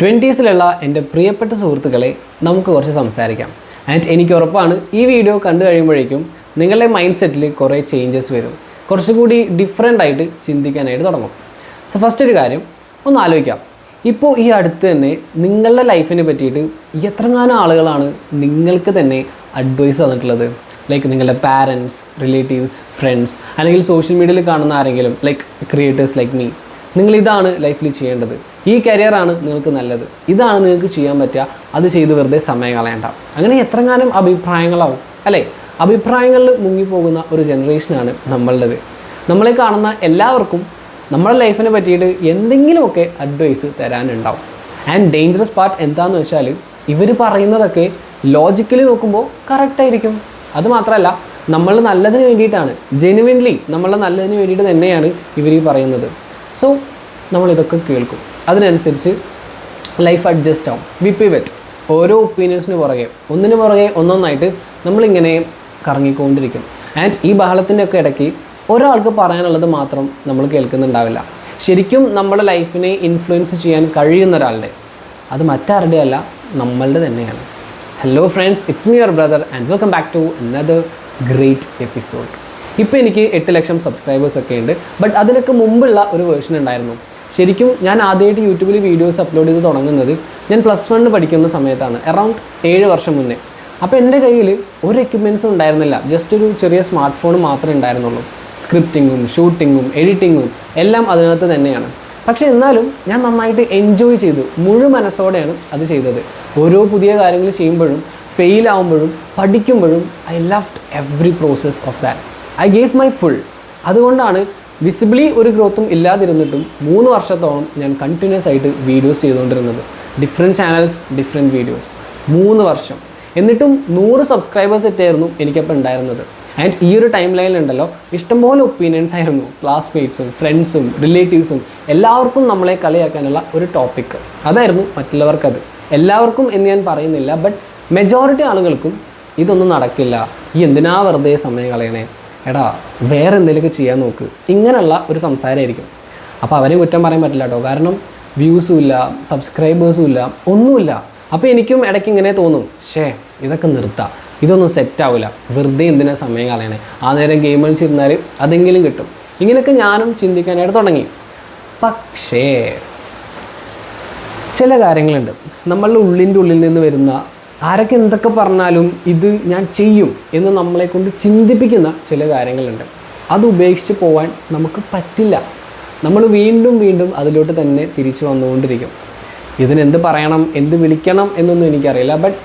20s എൻ്റെ പ്രിയപ്പെട്ട സുഹൃത്തുക്കളെ നമുക്ക് കുറച്ച് സംസാരിക്കാം. ആൻഡ് എനിക്ക് ഉറപ്പാണ് ഈ വീഡിയോ കണ്ടു കഴിയുമ്പോഴേക്കും നിങ്ങളുടെ മൈൻഡ് സെറ്റിൽ കുറേ ചേഞ്ചസ് വരും, കുറച്ചുകൂടി ഡിഫറെൻ്റ് ആയിട്ട് ചിന്തിക്കാനായിട്ട് തുടങ്ങും. സോ ഫസ്റ്റ് ഒരു കാര്യം ഒന്ന് ആലോചിക്കാം. ഇപ്പോൾ ഈ അടുത്ത് തന്നെ നിങ്ങളുടെ ലൈഫിനെ പറ്റിയിട്ട് എത്രങ്ങാനും ആളുകളാണ് നിങ്ങൾക്ക് തന്നെ അഡ്വൈസ് തന്നിട്ടുള്ളത്. ലൈക്ക് നിങ്ങളുടെ പാരൻസ്, റിലേറ്റീവ്സ്, ഫ്രണ്ട്സ്, അല്ലെങ്കിൽ സോഷ്യൽ മീഡിയയിൽ കാണുന്ന ആരെങ്കിലും, ലൈക്ക് ക്രിയേറ്റേഴ്സ് ലൈക്ക് മീ. നിങ്ങളിതാണ് ലൈഫിൽ ചെയ്യേണ്ടത്, ഈ കരിയറാണ് നിങ്ങൾക്ക് നല്ലത്, ഇതാണ് നിങ്ങൾക്ക് ചെയ്യാൻ പറ്റുക, അത് ചെയ്ത് വെറുതെ സമയം കളയണ്ട. അങ്ങനെ എത്രങ്ങാനും അഭിപ്രായങ്ങളാവും അല്ലേ? അഭിപ്രായങ്ങളിൽ മുങ്ങിപ്പോകുന്ന ഒരു ജനറേഷനാണ് നമ്മളുടേത്. നമ്മളെ കാണുന്ന എല്ലാവർക്കും നമ്മുടെ ലൈഫിനെ പറ്റിയിട്ട് എന്തെങ്കിലുമൊക്കെ അഡ്വൈസ് തരാനുണ്ടാവും. ആൻഡ് ഡേഞ്ചറസ് പാർട്ട് എന്താണെന്ന് വെച്ചാൽ ഇവർ പറയുന്നതൊക്കെ ലോജിക്കലി നോക്കുമ്പോൾ കറക്റ്റായിരിക്കും. അതുമാത്രമല്ല, നമ്മൾ നല്ലതിന് വേണ്ടിയിട്ടാണ്, ജെനുവിൻലി നമ്മളുടെ നല്ലതിന് വേണ്ടിയിട്ട് തന്നെയാണ് ഇവർ ഈ പറയുന്നത്. സോ നമ്മളിതൊക്കെ കേൾക്കും, അതിനനുസരിച്ച് ലൈഫ് അഡ്ജസ്റ്റ് ആവും. We pivot. ഓരോ ഒപ്പീനിയൻസിന് പുറകെ ഒന്നിനു പുറകെ ഒന്നൊന്നായിട്ട് നമ്മളിങ്ങനെ കറങ്ങിക്കൊണ്ടിരിക്കും. ആൻഡ് ഈ ബഹളത്തിൻ്റെ ഒക്കെ ഇടയ്ക്ക് ഒരാൾക്ക് പറയാനുള്ളത് മാത്രം നമ്മൾ കേൾക്കുന്നുണ്ടാവില്ല. ശരിക്കും നമ്മുടെ ലൈഫിനെ ഇൻഫ്ലുവൻസ് ചെയ്യാൻ കഴിയുന്ന ഒരാളുടെ, അത് മറ്റാരുടെ അല്ല, നമ്മളുടെ തന്നെയാണ്. Hello friends, it's me your brother and welcome back to another great episode. ഇപ്പോൾ എനിക്ക് 8 ലക്ഷം സബ്സ്ക്രൈബേഴ്സൊക്കെ ഉണ്ട്. ബട്ട് അതിനൊക്കെ മുമ്പുള്ള ഒരു വേർഷൻ ഉണ്ടായിരുന്നു. ശരിക്കും ഞാൻ ആദ്യമായിട്ട് യൂട്യൂബിൽ വീഡിയോസ് അപ്ലോഡ് ചെയ്ത് തുടങ്ങുന്നത് ഞാൻ +1 പഠിക്കുന്ന സമയത്താണ്, അറൗണ്ട് 7 വർഷം മുന്നേ. അപ്പോൾ എൻ്റെ കയ്യിൽ ഒരു എക്യുപ്മെൻറ്റ്സും ഉണ്ടായിരുന്നില്ല, ജസ്റ്റ് ഒരു ചെറിയ സ്മാർട്ട് ഫോൺ മാത്രമേ ഉണ്ടായിരുന്നുള്ളൂ. സ്ക്രിപ്റ്റിങ്ങും ഷൂട്ടിങ്ങും എഡിറ്റിങ്ങും എല്ലാം അതിനകത്ത് തന്നെയാണ്. പക്ഷേ എന്നാലും ഞാൻ നന്നായിട്ട് എൻജോയ് ചെയ്തു, മുഴു മനസ്സോടെയാണ് അത് ചെയ്തത്. ഓരോ പുതിയ കാര്യങ്ങൾ ചെയ്യുമ്പോഴും, ഫെയിലാവുമ്പോഴും, പഠിക്കുമ്പോഴും I loved every process of that. I gave my full. അതുകൊണ്ടാണ് വിസിബിളി ഒരു ഗ്രോത്തും ഇല്ലാതിരുന്നിട്ടും 3 വർഷത്തോളം ഞാൻ കണ്ടിന്യൂസ് ആയിട്ട് വീഡിയോസ് ചെയ്തുകൊണ്ടിരുന്നത്. Different channels, different videos. 3 വർഷം. എന്നിട്ടും 100 സബ്സ്ക്രൈബേഴ്സ് എത്തിയായിരുന്നു എനിക്കപ്പോൾ ഉണ്ടായിരുന്നത്. ആൻഡ് ഈ ഒരു ടൈം ലൈനിലുണ്ടല്ലോ, ഇഷ്ടംപോലെ ഒപ്പീനിയൻസ് ആയിരുന്നു. ക്ലാസ്മേറ്റ്സും ഫ്രണ്ട്സും റിലേറ്റീവ്സും എല്ലാവർക്കും നമ്മളെ കളിയാക്കാനുള്ള ഒരു ടോപ്പിക് അതായിരുന്നു. മറ്റുള്ളവർക്കത്, എല്ലാവർക്കും എന്ന് ഞാൻ പറയുന്നില്ല, ബട്ട് മെജോറിറ്റി ആളുകൾക്കും ഇതൊന്നും നടക്കില്ല, ഈ എന്തിനാ വെറുതെ സമയം കളയണേ, എടാ വേറെ എന്തെങ്കിലുമൊക്കെ ചെയ്യാൻ നോക്ക്, ഇങ്ങനെയുള്ള ഒരു സംസാരമായിരിക്കും. അപ്പോൾ അവരെ കുറ്റം പറയാൻ പറ്റില്ല കേട്ടോ, കാരണം വ്യൂസും ഇല്ല, സബ്സ്ക്രൈബേഴ്സും ഇല്ല, ഒന്നുമില്ല. അപ്പോൾ എനിക്കും ഇടയ്ക്ക് ഇങ്ങനെ തോന്നും, ഇതൊക്കെ നിർത്താം, ഇതൊന്നും സെറ്റാവില്ല, വെറുതെ എന്തിനാ സമയം കളയണേ, ആ നേരം ഗെയിം കളിച്ചിരുന്നാൽ അതെങ്കിലും കിട്ടും. ഇങ്ങനെയൊക്കെ ഞാനും ചിന്തിക്കാനായിട്ട് തുടങ്ങി. പക്ഷേ ചില കാര്യങ്ങളുണ്ട്, നമ്മളുടെ ഉള്ളിൽ നിന്ന് വരുന്ന, ആരൊക്കെ എന്തൊക്കെ പറഞ്ഞാലും ഇത് ഞാൻ ചെയ്യും എന്ന് നമ്മളെ കൊണ്ട് ചിന്തിപ്പിക്കുന്ന ചില കാര്യങ്ങളുണ്ട്. അത് ഉപേക്ഷിച്ച് പോകാൻ നമുക്ക് പറ്റില്ല. നമ്മൾ വീണ്ടും വീണ്ടും അതിലോട്ട് തന്നെ തിരിച്ചു വന്നുകൊണ്ടിരിക്കും. ഇതിനെന്ത് പറയണം, എന്ത് വിളിക്കണം എന്നൊന്നും എനിക്കറിയില്ല, but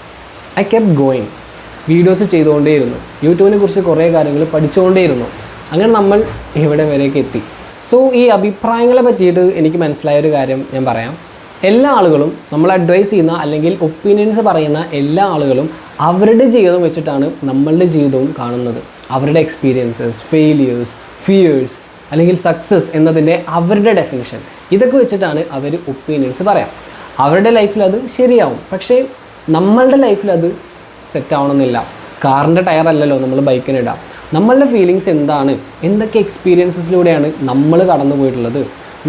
I kept going. Videos ചെയ്തുകൊണ്ടേയിരുന്നു, യൂട്യൂബിനെ കുറിച്ച് കുറേ കാര്യങ്ങൾ പഠിച്ചുകൊണ്ടേയിരുന്നു. അങ്ങനെ നമ്മൾ ഇവിടെ വരെയൊക്കെ എത്തി. സോ ഈ അഭിപ്രായങ്ങളെ പറ്റിയിട്ട് എനിക്ക് മനസ്സിലായൊരു കാര്യം ഞാൻ പറയാം. എല്ലാ ആളുകളും നമ്മൾ അഡ്വൈസ് ചെയ്യുന്ന അല്ലെങ്കിൽ ഒപ്പീനിയൻസ് പറയുന്ന എല്ലാ ആളുകളും അവരുടെ ജീവിതം വെച്ചിട്ടാണ് നമ്മളുടെ ജീവിതവും കാണുന്നത്. അവരുടെ എക്സ്പീരിയൻസസ്, ഫെയിലിയേഴ്സ്, ഫിയേഴ്സ് അല്ലെങ്കിൽ സക്സസ് എന്നതിൻ്റെ അവരുടെ ഡെഫിനിഷൻ, ഇതൊക്കെ വെച്ചിട്ടാണ് അവർ ഒപ്പീനിയൻസ് പറയാം. അവരുടെ ലൈഫിൽ അത് ശരിയാവും, പക്ഷേ നമ്മളുടെ ലൈഫിൽ അത് സെറ്റാവണമെന്നില്ല. കാറിൻ്റെ ടയറല്ലല്ലോ നമ്മൾ ബൈക്കിനിടാം. നമ്മളുടെ ഫീലിങ്സ് എന്താണ്, എന്തൊക്കെ എക്സ്പീരിയൻസസിലൂടെയാണ് നമ്മൾ കടന്നു പോയിട്ടുള്ളത്,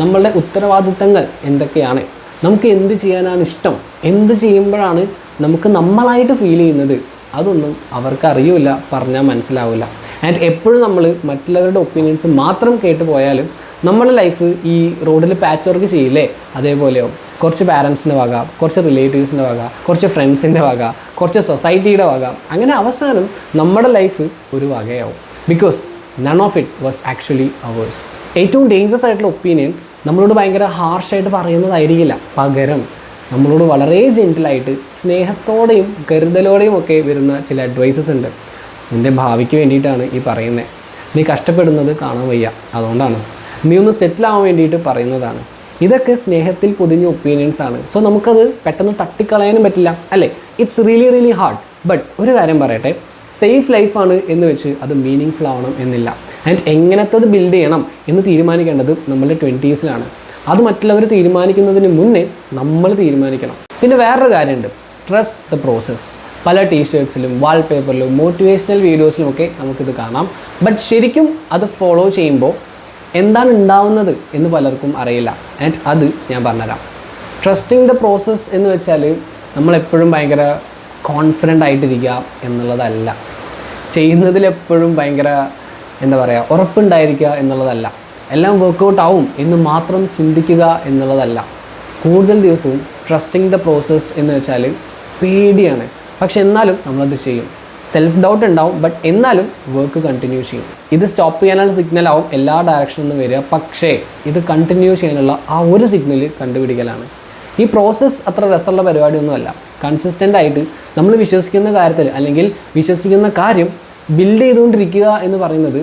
നമ്മളുടെ ഉത്തരവാദിത്തങ്ങൾ എന്തൊക്കെയാണ്, നമുക്ക് എന്ത് ചെയ്യാനാണ് ഇഷ്ടം, എന്ത് ചെയ്യുമ്പോഴാണ് നമുക്ക് നമ്മളായിട്ട് ഫീൽ ചെയ്യുന്നത്, അതൊന്നും അവർക്ക് അറിയില്ല, പറഞ്ഞാൽ മനസ്സിലാവില്ല. ആൻഡ് എപ്പോഴും നമ്മൾ മറ്റുള്ളവരുടെ ഒപ്പീനിയൻസ് മാത്രം കേട്ട് പോയാലും നമ്മുടെ ലൈഫ് ഈ റോഡിൽ പാച്ച് വർക്ക് ചെയ്യില്ലേ, അതേപോലെയോ കുറച്ച് പാരൻസിൻ്റെ വക, കുറച്ച് റിലേറ്റീവ്സിൻ്റെ വക, കുറച്ച് ഫ്രണ്ട്സിൻ്റെ വക, കുറച്ച് സൊസൈറ്റിയുടെ വക, അങ്ങനെ അവസാനം നമ്മുടെ ലൈഫ് ഒരു വകയാവും. Because none of it was actually ours. ഏറ്റവും ഡേഞ്ചറസ് ആയിട്ടുള്ള ഒപ്പീനിയൻ നമ്മളോട് ഭയങ്കര ഹാർഷായിട്ട് പറയുന്നതായിരിക്കില്ല, പകരം നമ്മളോട് വളരെ ജെൻറ്റിലായിട്ട് സ്നേഹത്തോടെയും കരുതലോടെയും ഒക്കെ വരുന്ന ചില അഡ്വൈസസ് ഉണ്ട്. നിൻ്റെ ഭാവിക്ക് വേണ്ടിയിട്ടാണ് ഈ പറയുന്നത്, നീ കഷ്ടപ്പെടുന്നത് കാണാൻ വയ്യ, അതുകൊണ്ടാണ്, നീ ഒന്ന് സെറ്റിലാവാൻ വേണ്ടിയിട്ട് പറയുന്നതാണ്. ഇതൊക്കെ സ്നേഹത്തിൽ പൊതിഞ്ഞ ഒപ്പീനിയൻസ് ആണ്. സോ നമുക്കത് പെട്ടെന്ന് തട്ടിക്കളയാനും പറ്റില്ല, അല്ലേ? It's really hard. ബട്ട് ഒരു കാര്യം പറയട്ടെ, സേഫ് ലൈഫാണ് എന്ന് വെച്ച് അത് മീനിങ് ഫുൾ ആവണം എന്നില്ല. ആൻഡ് എങ്ങനത്തത് ബിൽഡ് ചെയ്യണം എന്ന് തീരുമാനിക്കേണ്ടത് നമ്മളുടെ 20s. അത് മറ്റുള്ളവർ തീരുമാനിക്കുന്നതിന് മുന്നേ നമ്മൾ തീരുമാനിക്കണം. പിന്നെ വേറൊരു കാര്യമുണ്ട്, ട്രസ്റ്റ് ദ പ്രോസസ്സ്. പല ടീഷർട്ട്സിലും വാൾപേപ്പറിലും മോട്ടിവേഷണൽ വീഡിയോസിലുമൊക്കെ നമുക്കിത് കാണാം. ബട്ട് ശരിക്കും അത് ഫോളോ ചെയ്യുമ്പോൾ എന്താണ് ഉണ്ടാവുന്നത് എന്ന് പലർക്കും അറിയില്ല. ആൻഡ് അത് ഞാൻ പറഞ്ഞുതരാം. ട്രസ്റ്റിംഗ് ദ പ്രോസസ്സ് എന്ന് വെച്ചാൽ നമ്മളെപ്പോഴും ഭയങ്കര കോൺഫിഡൻ്റ് ആയിട്ടിരിക്കുക എന്നുള്ളതല്ല. ചെയ്യുന്നതിലെപ്പോഴും ഭയങ്കര എന്താ പറയുക ഉറപ്പുണ്ടായിരിക്കുക എന്നുള്ളതല്ല. എല്ലാം വർക്കൗട്ട് ആവും എന്ന് മാത്രം ചിന്തിക്കുക എന്നുള്ളതല്ല. കൂടുതൽ ദിവസവും ട്രസ്റ്റിംഗ് ദ പ്രോസസ്സ് എന്ന് വെച്ചാൽ പേടിയാണ്, പക്ഷെ എന്നാലും നമ്മളത് ചെയ്യും. സെൽഫ് ഡൗട്ട് ഉണ്ടാവും, ബട്ട് എന്നാലും വർക്ക് കണ്ടിന്യൂ ചെയ്യും. ഇത് സ്റ്റോപ്പ് ചെയ്യാനുള്ള സിഗ്നൽ ആവും എല്ലാ ഡയറക്ഷനിൽ നിന്ന് വരിക, പക്ഷേ ഇത് കണ്ടിന്യൂ ചെയ്യാനുള്ള ആ ഒരു സിഗ്നൽ കണ്ടുപിടിക്കലാണ്. ഈ പ്രോസസ്സ് അത്ര രസമുള്ള പരിപാടിയൊന്നുമല്ല. കൺസിസ്റ്റൻ്റ് ആയിട്ട് നമ്മൾ വിശ്വസിക്കുന്ന കാര്യത്തിൽ അല്ലെങ്കിൽ വിശ്വസിക്കുന്ന കാര്യം ബിൽഡ് ചെയ്തുകൊണ്ടിരിക്കുക എന്ന് പറയുന്നത്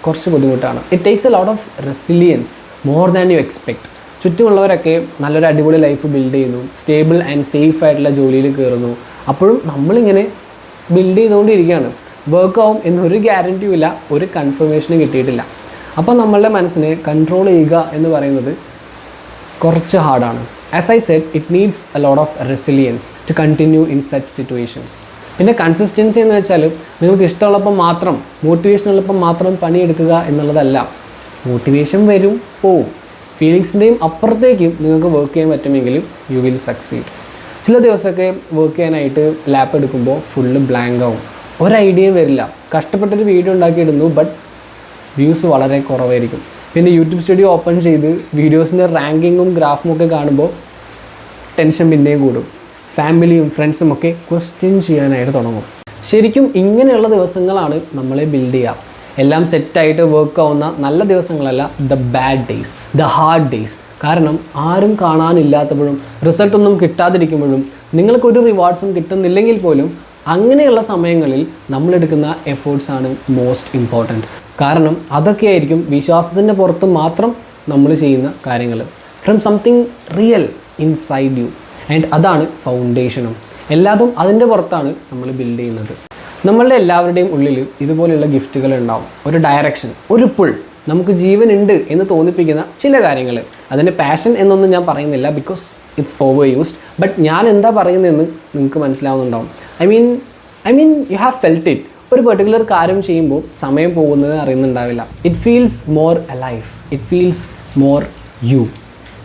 കുറച്ച് ബുദ്ധിമുട്ടാണ്. It takes a lot of resilience more than you expect. ചുറ്റുമുള്ളവരൊക്കെ നല്ലൊരു അടിപൊളി ലൈഫ് ബിൽഡ് ചെയ്യുന്നു, സ്റ്റേബിൾ ആൻഡ് സേഫ് ആയിട്ടുള്ള ജോലിയിൽ കയറുന്നു. അപ്പോഴും നമ്മളിങ്ങനെ ബിൽഡ് ചെയ്തുകൊണ്ടിരിക്കുകയാണ്. വർക്കാവും എന്നൊരു ഗ്യാരൻറ്റിയും ഇല്ല, ഒരു കൺഫർമേഷനും കിട്ടിയിട്ടില്ല. അപ്പോൾ നമ്മളുടെ മനസ്സിനെ കൺട്രോൾ ചെയ്യുക എന്ന് പറയുന്നത് കുറച്ച് ഹാർഡാണ്. As I said, it needs a lot of resilience to continue in such situations. പിന്നെ കൺസിസ്റ്റൻസി എന്ന് വെച്ചാൽ നിങ്ങൾക്ക് ഇഷ്ടമുള്ളപ്പം മാത്രം, മോട്ടിവേഷൻ ഉള്ളപ്പം മാത്രം പണിയെടുക്കുക എന്നുള്ളതല്ല. മോട്ടിവേഷൻ വരും പോവും, ഫീലിങ്സിൻ്റെയും അപ്പുറത്തേക്കും നിങ്ങൾക്ക് വർക്ക് ചെയ്യാൻ പറ്റുമെങ്കിലും യു വിൽ സക്സീഡ്. ചില ദിവസമൊക്കെ വർക്ക് ചെയ്യാനായിട്ട് ലാപ്പ് എടുക്കുമ്പോൾ ഫുള്ള് ബ്ലാങ്ക് ആവും, ഒരു ഐഡിയയും വരില്ല. കഷ്ടപ്പെട്ടൊരു വീഡിയോ ഉണ്ടാക്കിയിടുന്നു, ബട്ട് വ്യൂസ് വളരെ കുറവായിരിക്കും. പിന്നെ യൂട്യൂബ് സ്റ്റുഡിയോ ഓപ്പൺ ചെയ്ത് വീഡിയോസിൻ്റെ റാങ്കിങ്ങും ഗ്രാഫും ഒക്കെ കാണുമ്പോൾ ടെൻഷൻ പിന്നെയും കൂടും. ഫാമിലിയും ഫ്രണ്ട്സും ഒക്കെ ക്വസ്റ്റ്യൻ ചെയ്യാനായിട്ട് തുടങ്ങും. ശരിക്കും ഇങ്ങനെയുള്ള ദിവസങ്ങളാണ് നമ്മളെ ബിൽഡ് ചെയ്യുക. എല്ലാം സെറ്റായിട്ട് വർക്ക് ആവുന്ന നല്ല ദിവസങ്ങളല്ല the bad days, the hard days. കാരണം ആരും കാണാനില്ലാത്തപ്പോഴും റിസൾട്ടൊന്നും കിട്ടാതിരിക്കുമ്പോഴും നിങ്ങൾക്കൊരു റിവാർഡ്സും കിട്ടുന്നില്ലെങ്കിൽ പോലും അങ്ങനെയുള്ള സമയങ്ങളിൽ നമ്മളെടുക്കുന്ന എഫേർട്സാണ് മോസ്റ്റ് ഇമ്പോർട്ടൻറ്റ്. കാരണം അതൊക്കെയായിരിക്കും വിശ്വാസത്തിൻ്റെ പുറത്ത് മാത്രം നമ്മൾ ചെയ്യുന്ന കാര്യങ്ങൾ, from something real inside U. And അതാണ് ഫൗണ്ടേഷനും. എല്ലാതും അതിൻ്റെ പുറത്താണ് നമ്മൾ ബിൽഡ് ചെയ്യുന്നത്. നമ്മളുടെ എല്ലാവരുടെയും ഉള്ളിൽ ഇതുപോലെയുള്ള ഗിഫ്റ്റുകൾ ഉണ്ടാവും. ഒരു ഡയറക്ഷൻ, ഒരു പുൾ, നമുക്ക് ജീവനുണ്ട് എന്ന് തോന്നിപ്പിക്കുന്ന ചില കാര്യങ്ങൾ. അതിൻ്റെ പാഷൻ എന്നൊന്നും ഞാൻ പറയുന്നില്ല, because it's overused. But ഞാൻ എന്താ പറയുന്നതെന്ന് നിങ്ങൾക്ക് മനസ്സിലാവുന്നുണ്ടാവും. I mean you have felt it. ഒരു പെർട്ടിക്കുലർ കാര്യം ചെയ്യുമ്പോൾ സമയം പോകുന്നത് അറിയുന്നുണ്ടാവില്ല. It feels more alive, it feels more you.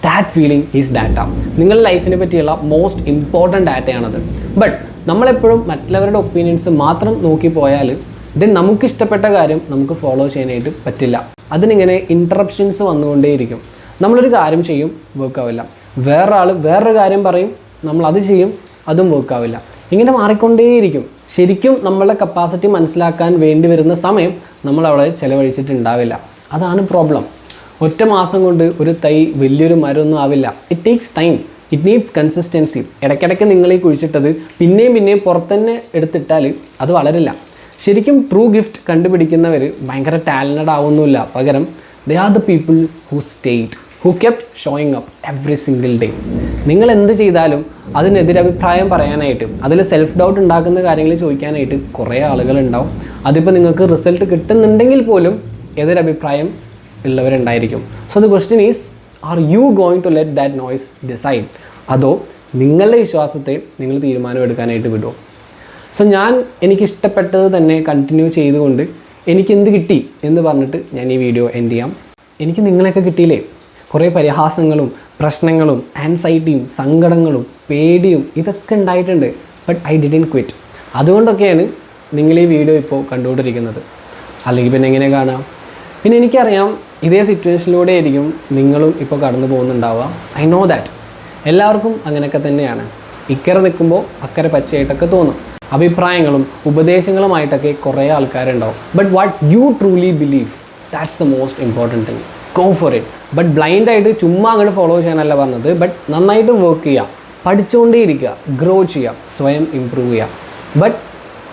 That feeling is data. നിങ്ങളുടെ ലൈഫിനെ പറ്റിയുള്ള മോസ്റ്റ് ഇമ്പോർട്ടൻറ്റ് ഡാറ്റയാണത്. ബട്ട് നമ്മളെപ്പോഴും മറ്റുള്ളവരുടെ ഒപ്പീനിയൻസ് മാത്രം നോക്കി പോയാൽ ദെൻ നമുക്കിഷ്ടപ്പെട്ട കാര്യം നമുക്ക് ഫോളോ ചെയ്യാനായിട്ട് പറ്റില്ല. അതിനിങ്ങനെ ഇൻറ്ററപ്ഷൻസ് വന്നുകൊണ്ടേയിരിക്കും. നമ്മളൊരു കാര്യം ചെയ്യും, വർക്കാവില്ല. വേറൊരാൾ വേറൊരു കാര്യം പറയും, നമ്മളത് ചെയ്യും, അതും വർക്കാവില്ല. ഇങ്ങനെ മാറിക്കൊണ്ടേയിരിക്കും. ശരിക്കും നമ്മളുടെ കപ്പാസിറ്റി മനസ്സിലാക്കാൻ വേണ്ടി വരുന്ന സമയം നമ്മളവിടെ ചിലവഴിച്ചിട്ടുണ്ടാവില്ല. അതാണ് പ്രോബ്ലം. ഒറ്റ മാസം കൊണ്ട് ഒരു തൈ വലിയൊരു മരമൊന്നും ആവില്ല. It takes time, it needs consistency. ഇടയ്ക്കിടയ്ക്ക് നിങ്ങൾ ഈ കുഴിച്ചിട്ടത് പിന്നെയും പുറത്തുതന്നെ എടുത്തിട്ടാൽ അത് വളരില്ല. ശരിക്കും ട്രൂ ഗിഫ്റ്റ് കണ്ടുപിടിക്കുന്നവർ ഭയങ്കര ടാലൻറ്റഡ് ആവുന്നില്ല. പകരം they are the people who state, who kept showing up every single day. നിങ്ങൾ എന്ത് ചെയ്താലും അതിനെതിരഭിപ്രായം പറയാനായിട്ട്, അതിൽ സെൽഫ് ഡൗട്ട് ഉണ്ടാക്കുന്ന കാര്യങ്ങൾ ചോദിക്കാനായിട്ട് കുറേ ആളുകളുണ്ടാവും. അതിപ്പോൾ നിങ്ങൾക്ക് റിസൾട്ട് കിട്ടുന്നുണ്ടെങ്കിൽ പോലും എതിരഭിപ്രായം ഉള്ളവരുണ്ടായിരിക്കും. So the question is, are you going to let that noise decide? അതോ നിങ്ങളുടെ വിശ്വാസത്തെ നിങ്ങൾ തീരുമാനമെടുക്കാനായിട്ട് വിടുമോ? സോ എനിക്കിഷ്ടപ്പെട്ടത് തന്നെ കണ്ടിന്യൂ ചെയ്തുകൊണ്ട് എനിക്കെന്ത് കിട്ടി എന്ന് പറഞ്ഞിട്ട് ഞാൻ ഈ വീഡിയോ എൻഡ് ചെയ്യാം. എനിക്ക് നിങ്ങളെയൊക്കെ കിട്ടിയില്ലേ? കുറേ പരിഹാസങ്ങളും പ്രശ്നങ്ങളും ആൻസൈറ്റിയും സങ്കടങ്ങളും പേടിയും ഇതൊക്കെ ഉണ്ടായിട്ടുണ്ട്. But I didn't quit. അതുകൊണ്ടൊക്കെയാണ് നിങ്ങൾ ഈ വീഡിയോ ഇപ്പോൾ കണ്ടുകൊണ്ടിരിക്കുന്നത്. അല്ലെങ്കിൽ പിന്നെ എങ്ങനെ കാണാം? പിന്നെ എനിക്കറിയാം ഇതേ സിറ്റുവേഷനിലൂടെ ആയിരിക്കും നിങ്ങളും ഇപ്പോൾ കടന്നു പോകുന്നുണ്ടാവുക. I know that. എല്ലാവർക്കും അങ്ങനെയൊക്കെ തന്നെയാണ്. ഇക്കരെ നിൽക്കുമ്പോൾ അക്കരെ പച്ചയായിട്ടൊക്കെ തോന്നും. അഭിപ്രായങ്ങളും ഉപദേശങ്ങളുമായിട്ടൊക്കെ കുറേ ആൾക്കാരുണ്ടാവും. But what you truly believe, that's the most important thing. Go for it. But ബ്ലൈൻഡായിട്ട് ചുമ്മാ അങ്ങോട്ട് ഫോളോ ചെയ്യാനല്ല പറഞ്ഞത്. ബട്ട് നന്നായിട്ട് വർക്ക് ചെയ്യുക, പഠിച്ചുകൊണ്ടേയിരിക്കുക, ഗ്രോ ചെയ്യുക, സ്വയം ഇമ്പ്രൂവ് ചെയ്യുക. But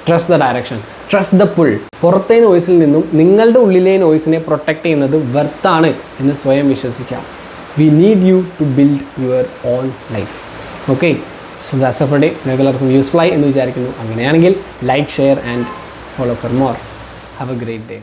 trust the direction, trust the pull. പുറത്തെ നോയ്സിൽ നിന്നും നിങ്ങളുടെ ഉള്ളിലെ നോയ്സിനെ പ്രൊട്ടക്റ്റ് ചെയ്യുന്നത് വെർത്താണ് എന്ന് സ്വയം വിശ്വസിക്കാം. We need you to build your own life. Okay, so that's of day. നിങ്ങൾക്ക് എല്ലാവർക്കും യൂസ്ഫുൾ ആയി എന്ന് വിചാരിക്കുന്നു. അങ്ങനെയാണെങ്കിൽ like, share and follow for more. Have a great day.